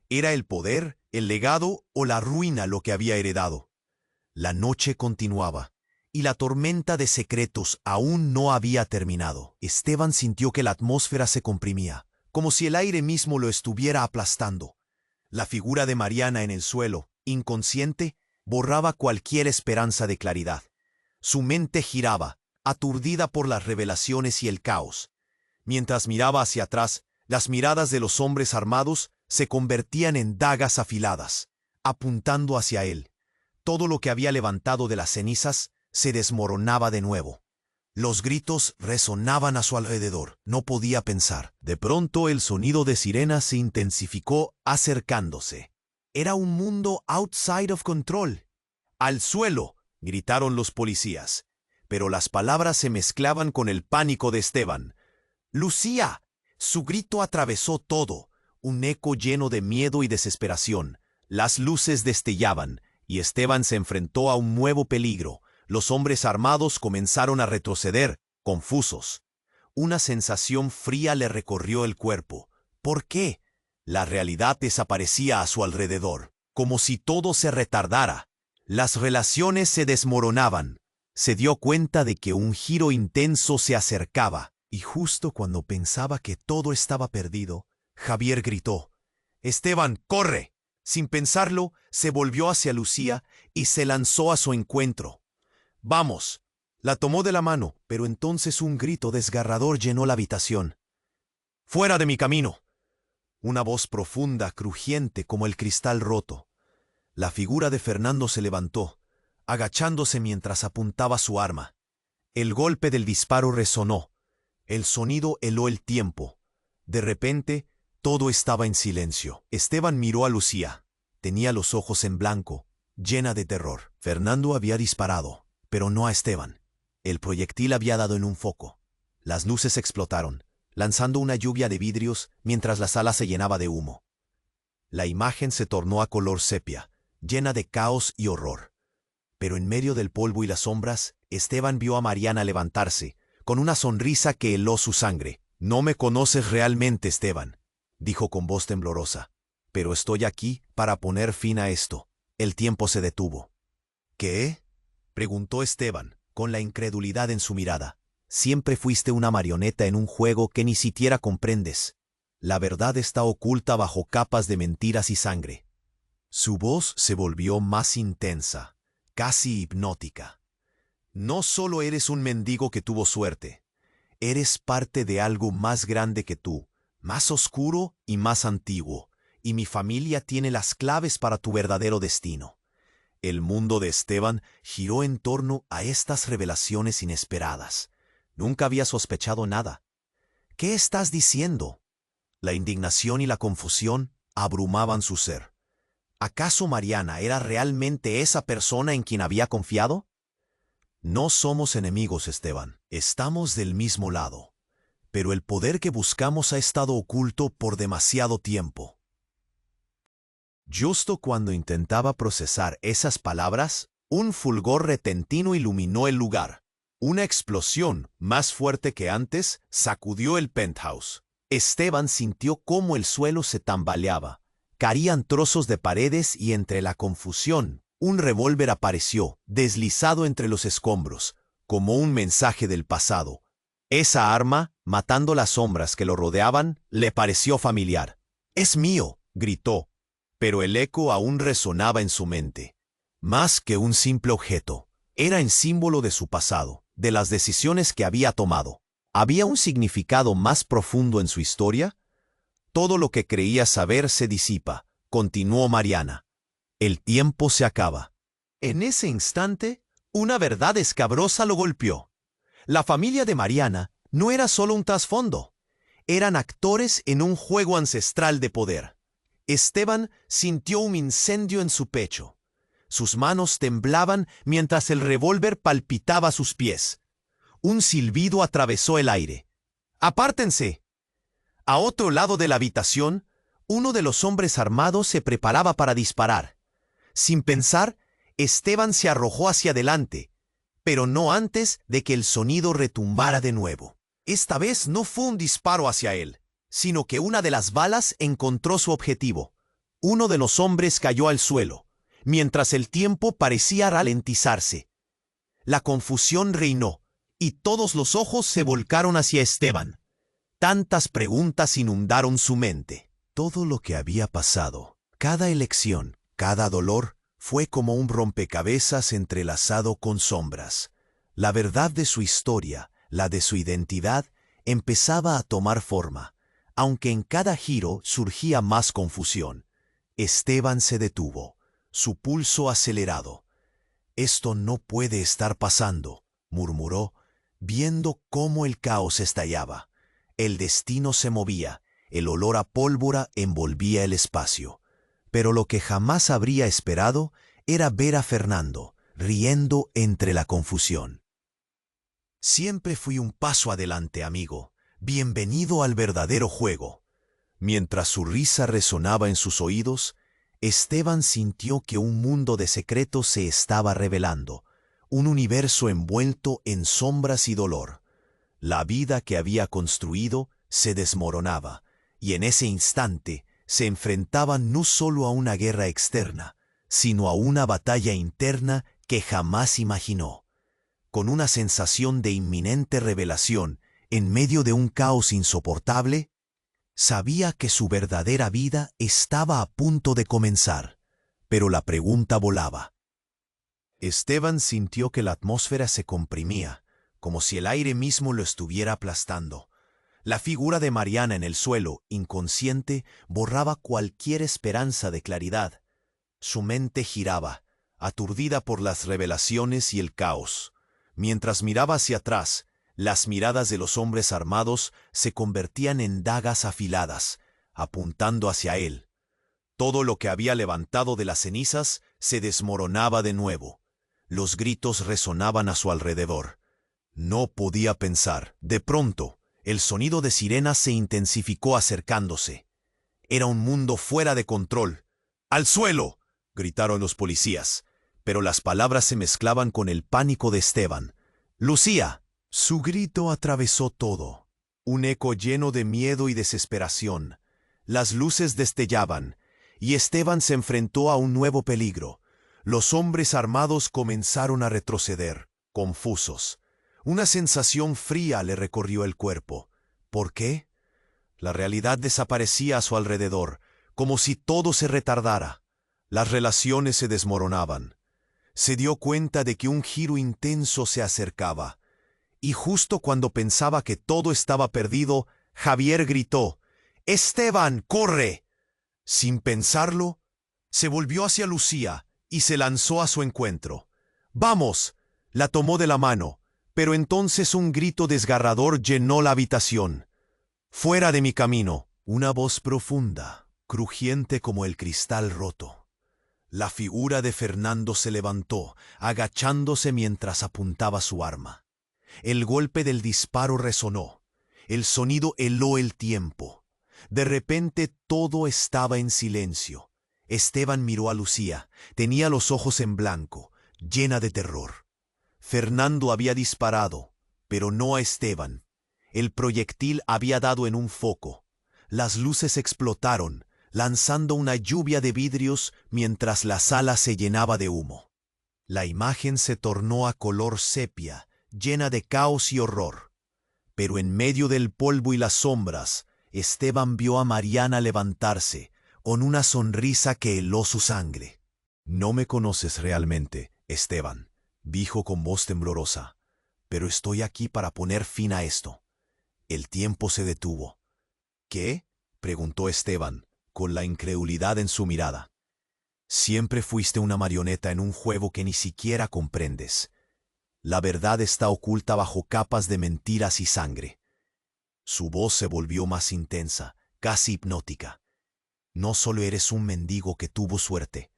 ¿Era el poder, el legado o la ruina lo que había heredado? La noche continuaba, y la tormenta de secretos aún no había terminado. Esteban sintió que la atmósfera se comprimía, como si el aire mismo lo estuviera aplastando. La figura de Mariana en el suelo, inconsciente, borraba cualquier esperanza de claridad. Su mente giraba, aturdida por las revelaciones y el caos. Mientras miraba hacia atrás, las miradas de los hombres armados se convertían en dagas afiladas, apuntando hacia él. Todo lo que había levantado de las cenizas se desmoronaba de nuevo. Los gritos resonaban a su alrededor. No podía pensar. De pronto el sonido de sirenas se intensificó, acercándose. Era un mundo outside of control. «¡Al suelo!», gritaron los policías. Pero las palabras se mezclaban con el pánico de Esteban. «¡Lucía!». Su grito atravesó todo, un eco lleno de miedo y desesperación. Las luces destellaban, y Esteban se enfrentó a un nuevo peligro. Los hombres armados comenzaron a retroceder, confusos. Una sensación fría le recorrió el cuerpo. ¿Por qué? La realidad desaparecía a su alrededor, como si todo se retardara. Las relaciones se desmoronaban. Se dio cuenta de que un giro intenso se acercaba, y justo cuando pensaba que todo estaba perdido, Javier gritó: «¡Esteban, corre!». Sin pensarlo, se volvió hacia Lucía y se lanzó a su encuentro. «¡Vamos!». La tomó de la mano, pero entonces un grito desgarrador llenó la habitación. «¡Fuera de mi camino!». Una voz profunda, crujiente como el cristal roto. La figura de Fernando se levantó, agachándose mientras apuntaba su arma. El golpe del disparo resonó. El sonido heló el tiempo. De repente, todo estaba en silencio. Esteban miró a Lucía. Tenía los ojos en blanco, llena de terror. Fernando había disparado, pero no a Esteban. El proyectil había dado en un foco. Las luces explotaron, lanzando una lluvia de vidrios mientras la sala se llenaba de humo. La imagen se tornó a color sepia, llena de caos y horror. Pero en medio del polvo y las sombras, Esteban vio a Mariana levantarse, con una sonrisa que heló su sangre. «No me conoces realmente, Esteban», dijo con voz temblorosa, «pero estoy aquí para poner fin a esto». El tiempo se detuvo. «¿Qué?», preguntó Esteban, con la incredulidad en su mirada. «Siempre fuiste una marioneta en un juego que ni siquiera comprendes. La verdad está oculta bajo capas de mentiras y sangre». Su voz se volvió más intensa, casi hipnótica. «No solo eres un mendigo que tuvo suerte, eres parte de algo más grande que tú, más oscuro y más antiguo, y mi familia tiene las claves para tu verdadero destino». El mundo de Esteban giró en torno a estas revelaciones inesperadas. Nunca había sospechado nada. «¿Qué estás diciendo?». La indignación y la confusión abrumaban su ser. ¿Acaso Mariana era realmente esa persona en quien había confiado? «No somos enemigos, Esteban. Estamos del mismo lado. pero el poder que buscamos ha estado oculto por demasiado tiempo. Justo cuando intentaba procesar esas palabras, un fulgor repentino iluminó el lugar. Una explosión, más fuerte que antes, sacudió el penthouse. Esteban sintió cómo el suelo se tambaleaba. Caían trozos de paredes y entre la confusión, un revólver apareció, deslizado entre los escombros, como un mensaje del pasado. Esa arma, matando las sombras que lo rodeaban, le pareció familiar. «¡Es mío!», gritó, pero el eco aún resonaba en su mente. Más que un simple objeto, era el símbolo de su pasado, de las decisiones que había tomado. ¿Había un significado más profundo en su historia? Todo lo que creía saber se disipa, continuó Mariana. El tiempo se acaba. En ese instante, una verdad escabrosa lo golpeó. La familia de Mariana no era solo un trasfondo. Eran actores en un juego ancestral de poder. Esteban sintió un incendio en su pecho. Sus manos temblaban mientras el revólver palpitaba a sus pies. Un silbido atravesó el aire. «¡Apártense!». A otro lado de la habitación, uno de los hombres armados se preparaba para disparar. Sin pensar, Esteban se arrojó hacia adelante, pero no antes de que el sonido retumbara de nuevo. Esta vez no fue un disparo hacia él, sino que una de las balas encontró su objetivo. Uno de los hombres cayó al suelo, mientras el tiempo parecía ralentizarse. La confusión reinó, y todos los ojos se volcaron hacia Esteban. Tantas preguntas inundaron su mente. Todo lo que había pasado, cada elección, cada dolor, fue como un rompecabezas entrelazado con sombras. La verdad de su historia, la de su identidad, empezaba a tomar forma, aunque en cada giro surgía más confusión. Esteban se detuvo, su pulso acelerado. «Esto no puede estar pasando», murmuró, viendo cómo el caos estallaba. El destino se movía, el olor a pólvora envolvía el espacio. Pero lo que jamás habría esperado era ver a Fernando, riendo entre la confusión. «Siempre fui un paso adelante, amigo. Bienvenido al verdadero juego». Mientras su risa resonaba en sus oídos, Esteban sintió que un mundo de secretos se estaba revelando, un universo envuelto en sombras y dolor. La vida que había construido se desmoronaba, y en ese instante se enfrentaba no solo a una guerra externa, sino a una batalla interna que jamás imaginó. Con una sensación de inminente revelación, en medio de un caos insoportable, sabía que su verdadera vida estaba a punto de comenzar, pero la pregunta volaba. Esteban sintió que la atmósfera se comprimía, como si el aire mismo lo estuviera aplastando. La figura de Mariana en el suelo, inconsciente, borraba cualquier esperanza de claridad. Su mente giraba, aturdida por las revelaciones y el caos. Mientras miraba hacia atrás, las miradas de los hombres armados se convertían en dagas afiladas, apuntando hacia él. Todo lo que había levantado de las cenizas se desmoronaba de nuevo. Los gritos resonaban a su alrededor. No podía pensar. De pronto, el sonido de sirenas se intensificó acercándose. Era un mundo fuera de control. «¡Al suelo!», gritaron los policías, pero las palabras se mezclaban con el pánico de Esteban. «¡Lucía!». Su grito atravesó todo. Un eco lleno de miedo y desesperación. Las luces destellaban, y Esteban se enfrentó a un nuevo peligro. Los hombres armados comenzaron a retroceder, confusos. Una sensación fría le recorrió el cuerpo. ¿Por qué? La realidad desaparecía a su alrededor, como si todo se retardara. Las relaciones se desmoronaban. Se dio cuenta de que un giro intenso se acercaba. Y justo cuando pensaba que todo estaba perdido, Javier gritó: «¡Esteban, corre!». Sin pensarlo, se volvió hacia Lucía y se lanzó a su encuentro. «¡Vamos!». La tomó de la mano, pero entonces un grito desgarrador llenó la habitación. «¡Fuera de mi camino!». Una voz profunda, crujiente como el cristal roto. La figura de Fernando se levantó, agachándose mientras apuntaba su arma. El golpe del disparo resonó. El sonido heló el tiempo. De repente todo estaba en silencio. Esteban miró a Lucía. Tenía los ojos en blanco, llena de terror. Fernando había disparado, pero no a Esteban. El proyectil había dado en un foco. Las luces explotaron, lanzando una lluvia de vidrios mientras la sala se llenaba de humo. La imagen se tornó a color sepia, llena de caos y horror. Pero en medio del polvo y las sombras, Esteban vio a Mariana levantarse, con una sonrisa que heló su sangre. «No me conoces realmente, Esteban», dijo con voz temblorosa, «pero estoy aquí para poner fin a esto». El tiempo se detuvo. «¿Qué?», preguntó Esteban, con la incredulidad en su mirada. «Siempre fuiste una marioneta en un juego que ni siquiera comprendes. La verdad está oculta bajo capas de mentiras y sangre». Su voz se volvió más intensa, casi hipnótica. «No solo eres un mendigo que tuvo suerte,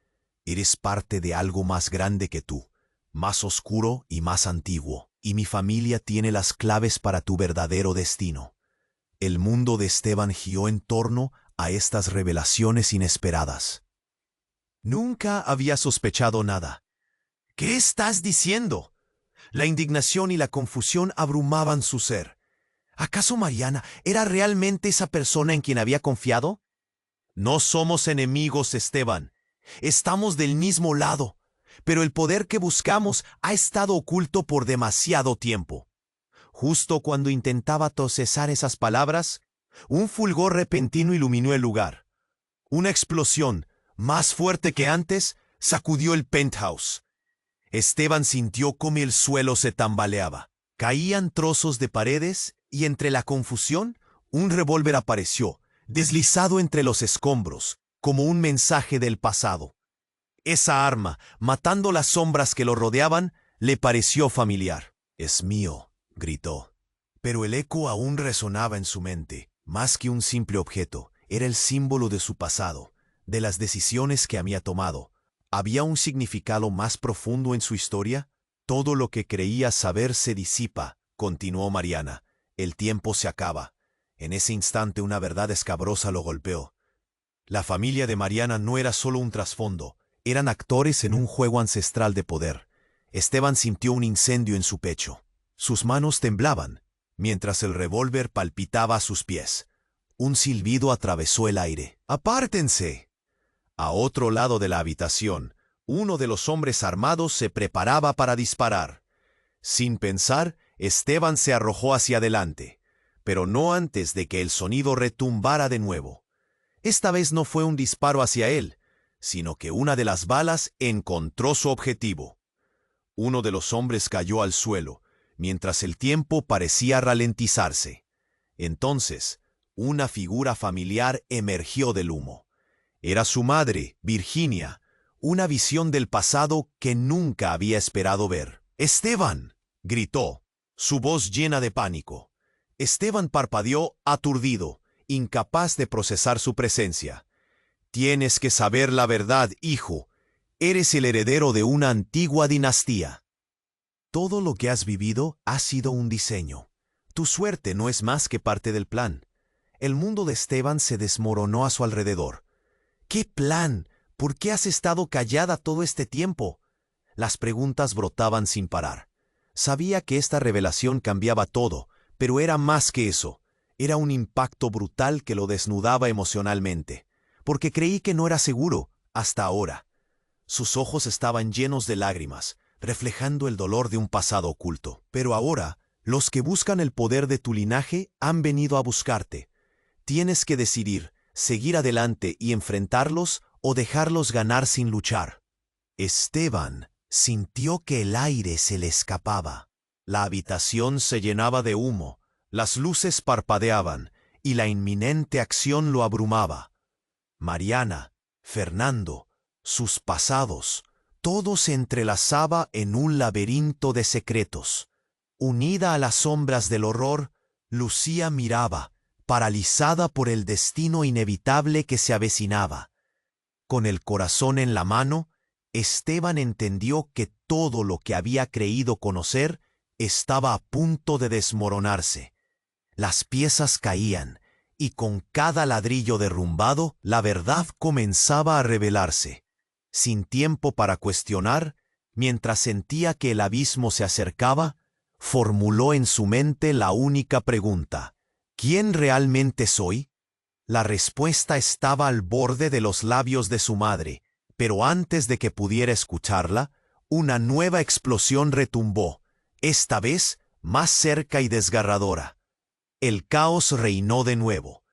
eres parte de algo más grande que tú, más oscuro y más antiguo, y mi familia tiene las claves para tu verdadero destino». El mundo de Esteban giró en torno a estas revelaciones inesperadas. Nunca había sospechado nada. «¿Qué estás diciendo?». La indignación y la confusión abrumaban su ser. ¿Acaso Mariana era realmente esa persona en quien había confiado? «No somos enemigos, Esteban. Estamos del mismo lado, pero el poder que buscamos ha estado oculto por demasiado tiempo». Justo cuando intentaba procesar esas palabras, un fulgor repentino iluminó el lugar. Una explosión, más fuerte que antes, sacudió el penthouse. Esteban sintió cómo el suelo se tambaleaba. Caían trozos de paredes y entre la confusión, un revólver apareció, deslizado entre los escombros, como un mensaje del pasado. Esa arma, matando las sombras que lo rodeaban, le pareció familiar. «Es mío», gritó. Pero el eco aún resonaba en su mente. Más que un simple objeto, era el símbolo de su pasado, de las decisiones que había tomado. ¿Había un significado más profundo en su historia? «Todo lo que creía saber se disipa», continuó Mariana. «El tiempo se acaba». En ese instante una verdad escabrosa lo golpeó. La familia de Mariana no era solo un trasfondo, eran actores en un juego ancestral de poder. Esteban sintió un incendio en su pecho. Sus manos temblaban, mientras el revólver palpitaba a sus pies. Un silbido atravesó el aire. «¡Apártense!». A otro lado de la habitación, uno de los hombres armados se preparaba para disparar. Sin pensar, Esteban se arrojó hacia adelante, pero no antes de que el sonido retumbara de nuevo. Esta vez no fue un disparo hacia él, sino que una de las balas encontró su objetivo. Uno de los hombres cayó al suelo, mientras el tiempo parecía ralentizarse. Entonces, una figura familiar emergió del humo. Era su madre, Virginia, una visión del pasado que nunca había esperado ver. «¡Esteban!», gritó, su voz llena de pánico. Esteban parpadeó aturdido, incapaz de procesar su presencia. «Tienes que saber la verdad, hijo. Eres el heredero de una antigua dinastía. Todo lo que has vivido ha sido un diseño. Tu suerte no es más que parte del plan». El mundo de Esteban se desmoronó a su alrededor. «¿Qué plan? ¿Por qué has estado callada todo este tiempo?». Las preguntas brotaban sin parar. Sabía que esta revelación cambiaba todo, pero era más que eso. Era un impacto brutal que lo desnudaba emocionalmente, porque creí que no era seguro, hasta ahora. Sus ojos estaban llenos de lágrimas, reflejando el dolor de un pasado oculto. «Pero ahora, los que buscan el poder de tu linaje han venido a buscarte. Tienes que decidir, seguir adelante y enfrentarlos o dejarlos ganar sin luchar». Esteban sintió que el aire se le escapaba. La habitación se llenaba de humo, las luces parpadeaban y la inminente acción lo abrumaba. Mariana, Fernando, sus pasados, todo se entrelazaba en un laberinto de secretos. Unida a las sombras del horror, Lucía miraba, paralizada por el destino inevitable que se avecinaba. Con el corazón en la mano, Esteban entendió que todo lo que había creído conocer estaba a punto de desmoronarse. Las piezas caían, y con cada ladrillo derrumbado, la verdad comenzaba a revelarse. Sin tiempo para cuestionar, mientras sentía que el abismo se acercaba, formuló en su mente la única pregunta: ¿quién realmente soy? La respuesta estaba al borde de los labios de su madre, pero antes de que pudiera escucharla, una nueva explosión retumbó, esta vez más cerca y desgarradora. El caos reinó de nuevo.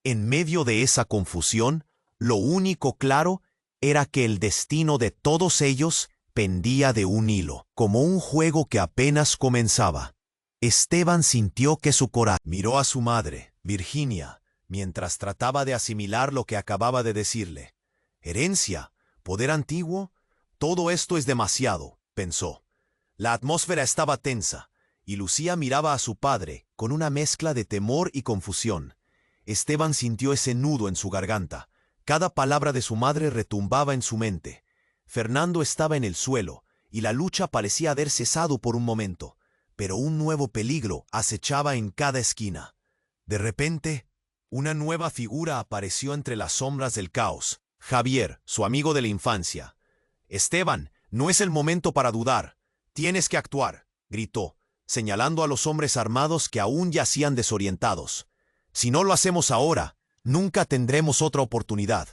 En medio de esa confusión, lo único claro era que el destino de todos ellos pendía de un hilo, como un juego que apenas comenzaba. Esteban sintió que su corazón miró a su madre, Virginia, mientras trataba de asimilar lo que acababa de decirle. Herencia, poder antiguo, todo esto es demasiado, pensó. La atmósfera estaba tensa, y Lucía miraba a su padre con una mezcla de temor y confusión. Esteban sintió ese nudo en su garganta. Cada palabra de su madre retumbaba en su mente. Fernando estaba en el suelo, y la lucha parecía haber cesado por un momento, pero un nuevo peligro acechaba en cada esquina. De repente, una nueva figura apareció entre las sombras del caos. Javier, su amigo de la infancia. «Esteban, no es el momento para dudar. Tienes que actuar», gritó, señalando a los hombres armados que aún yacían desorientados. «Si no lo hacemos ahora, nunca tendremos otra oportunidad».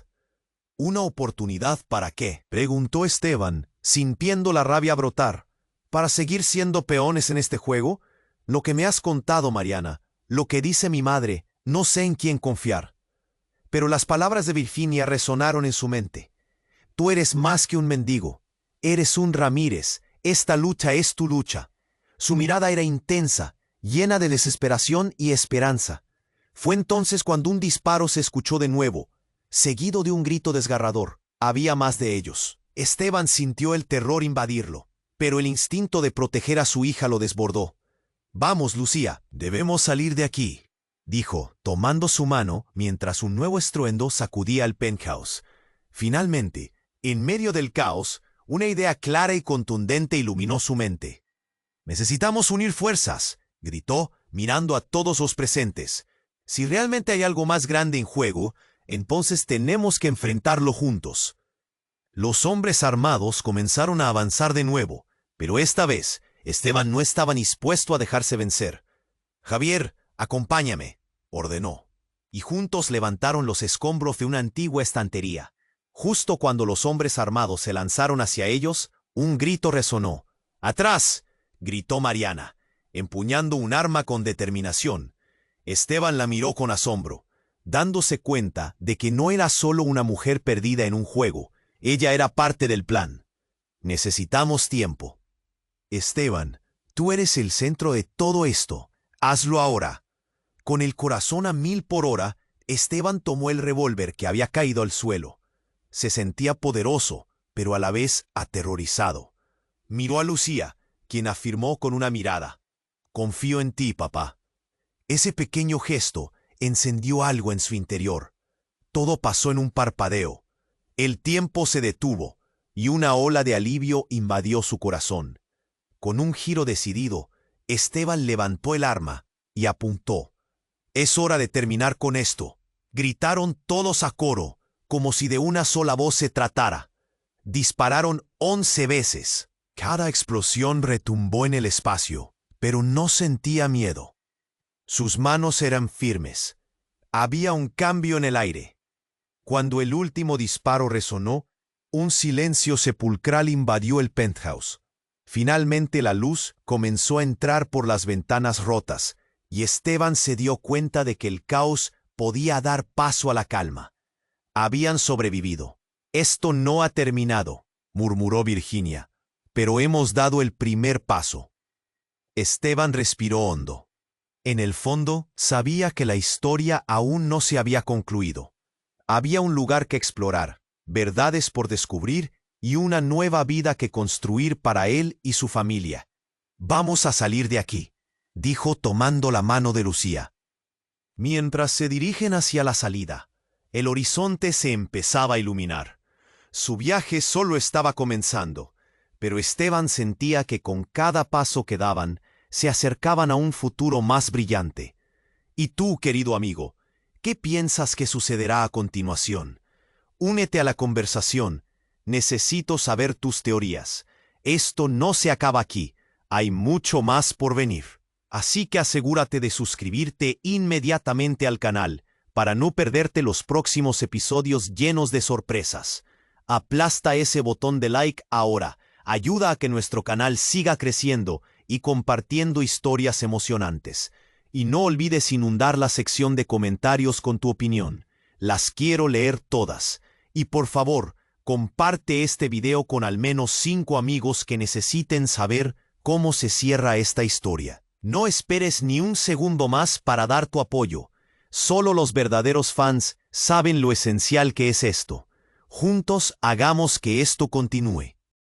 «¿Una oportunidad para qué?», preguntó Esteban, sintiendo la rabia brotar. «¿Para seguir siendo peones en este juego? Lo que me has contado, Mariana, lo que dice mi madre, no sé en quién confiar». Pero las palabras de Virginia resonaron en su mente. «Tú eres más que un mendigo. Eres un Ramírez. Esta lucha es tu lucha». Su mirada era intensa, llena de desesperación y esperanza. Fue entonces cuando un disparo se escuchó de nuevo, seguido de un grito desgarrador. Había más de ellos. Esteban sintió el terror invadirlo, pero el instinto de proteger a su hija lo desbordó. «Vamos, Lucía, debemos salir de aquí», dijo, tomando su mano mientras un nuevo estruendo sacudía el penthouse. Finalmente, en medio del caos, una idea clara y contundente iluminó su mente. «Necesitamos unir fuerzas», gritó, mirando a todos los presentes. «Si realmente hay algo más grande en juego, entonces tenemos que enfrentarlo juntos». Los hombres armados comenzaron a avanzar de nuevo, pero esta vez Esteban no estaba dispuesto a dejarse vencer. «Javier, acompáñame», ordenó, y juntos levantaron los escombros de una antigua estantería. Justo cuando los hombres armados se lanzaron hacia ellos, un grito resonó. «¡Atrás!», gritó Mariana, empuñando un arma con determinación. Esteban la miró con asombro, dándose cuenta de que no era solo una mujer perdida en un juego, ella era parte del plan. «Necesitamos tiempo». «Esteban, tú eres el centro de todo esto. Hazlo ahora». Con el corazón a 1000 por hora, Esteban tomó el revólver que había caído al suelo. Se sentía poderoso, pero a la vez aterrorizado. Miró a Lucía, quien afirmó con una mirada: «Confío en ti, papá». Ese pequeño gesto encendió algo en su interior. Todo pasó en un parpadeo. El tiempo se detuvo, y una ola de alivio invadió su corazón. Con un giro decidido, Esteban levantó el arma y apuntó. «Es hora de terminar con esto», gritaron todos a coro, como si de una sola voz se tratara. Dispararon 11 veces. Cada explosión retumbó en el espacio, pero no sentía miedo. Sus manos eran firmes. Había un cambio en el aire. Cuando el último disparo resonó, un silencio sepulcral invadió el penthouse. Finalmente la luz comenzó a entrar por las ventanas rotas, y Esteban se dio cuenta de que el caos podía dar paso a la calma. Habían sobrevivido. «Esto no ha terminado», murmuró Virginia, «pero hemos dado el primer paso». Esteban respiró hondo. En el fondo, sabía que la historia aún no se había concluido. Había un lugar que explorar, verdades por descubrir y una nueva vida que construir para él y su familia. «Vamos a salir de aquí», dijo tomando la mano de Lucía. Mientras se dirigen hacia la salida, el horizonte se empezaba a iluminar. Su viaje solo estaba comenzando, pero Esteban sentía que con cada paso que daban, se acercaban a un futuro más brillante. ¿Y tú, querido amigo, qué piensas que sucederá a continuación? Únete a la conversación. Necesito saber tus teorías. Esto no se acaba aquí. Hay mucho más por venir. Así que asegúrate de suscribirte inmediatamente al canal para no perderte los próximos episodios llenos de sorpresas. Aplasta ese botón de like ahora. Ayuda a que nuestro canal siga creciendo y compartiendo historias emocionantes. Y no olvides inundar la sección de comentarios con tu opinión. Las quiero leer todas. Y por favor, comparte este video con al menos 5 amigos que necesiten saber cómo se cierra esta historia. No esperes ni un segundo más para dar tu apoyo. Solo los verdaderos fans saben lo esencial que es esto. Juntos hagamos que esto continúe.